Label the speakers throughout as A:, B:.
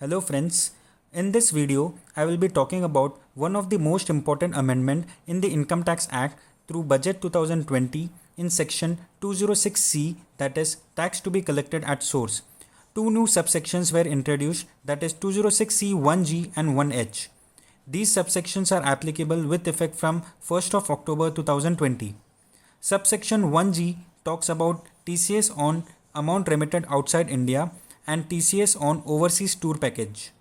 A: Hello friends, in this video I will be talking about one of the most important amendment in the Income Tax Act through Budget 2020 in section 206C, that is tax to be collected at source. Two new subsections were introduced, that is 206C 1G and 1H. These subsections are applicable with effect from 1st of October 2020. Subsection 1G talks about TCS on amount remitted outside India and TCS on overseas tour package.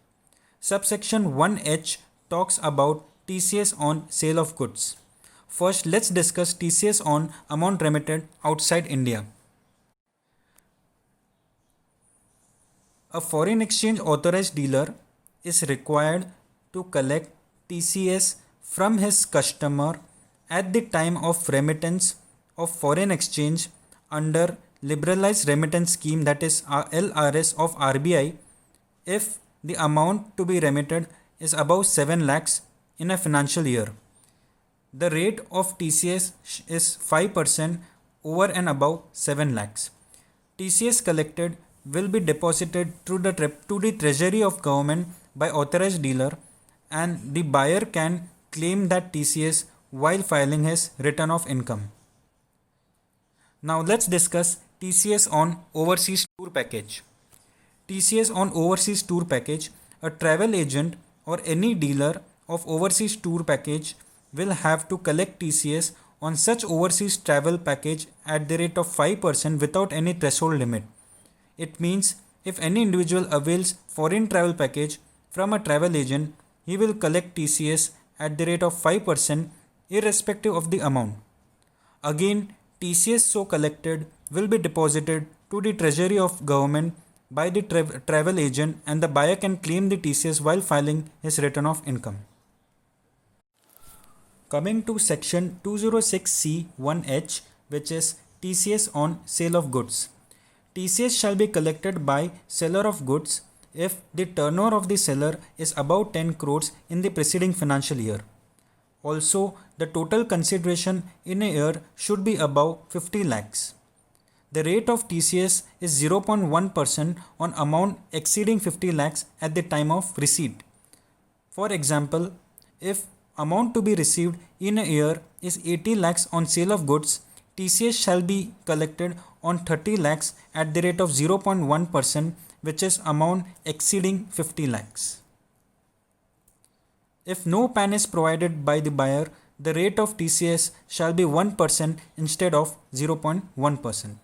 A: Subsection 1H talks about TCS on sale of goods. First, let's discuss TCS on amount remitted outside India. A foreign exchange authorized dealer is required to collect TCS from his customer at the time of remittance of foreign exchange under liberalized remittance scheme, that is LRS of RBI, if the amount to be remitted is above 7 lakhs in a financial year. The rate of TCS is 5% over and above 7 lakhs. TCS collected will be deposited to the treasury of government by authorized dealer, and the buyer can claim that TCS while filing his return of income. Now let's discuss TCS on overseas tour package. TCS on overseas tour package, a travel agent or any dealer of overseas tour package will have to collect TCS on such overseas travel package at the rate of 5% without any threshold limit. It means if any individual avails foreign travel package from a travel agent, he will collect TCS at the rate of 5% irrespective of the amount. Again, TCS so collected will be deposited to the treasury of government by the travel agent, and the buyer can claim the TCS while filing his return of income. Coming to section 206C1H, which is TCS on sale of goods. TCS shall be collected by seller of goods if the turnover of the seller is above 10 crores in the preceding financial year. Also, the total consideration in a year should be above 50 lakhs. The rate of TCS is 0.1% on amount exceeding 50 lakhs at the time of receipt. For example, if amount to be received in a year is 80 lakhs on sale of goods, TCS shall be collected on 30 lakhs at the rate of 0.1%, which is amount exceeding 50 lakhs. If no PAN is provided by the buyer, the rate of TCS shall be 1% instead of 0.1%.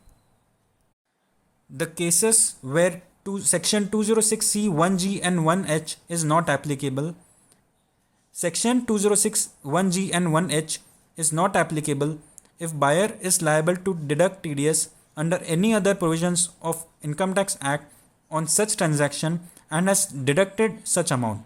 A: The cases where section 206C 1G and 1H is not applicable. Section 206 1G and 1H is not applicable if buyer is liable to deduct TDS under any other provisions of Income Tax Act on such transaction and has deducted such amount.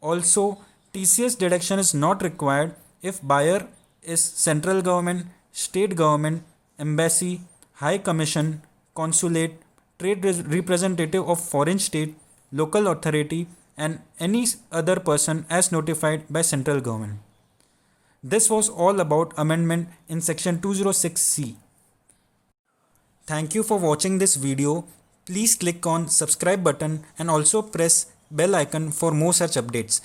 A: Also, TCS deduction is not required if buyer is central government, state government, embassy, high commission, consulate, trade representative of foreign state, local authority, and any other person as notified by central government. This was all about amendment in section 206C. Thank you for watching this video. Please click on subscribe button and also press bell icon for more such updates.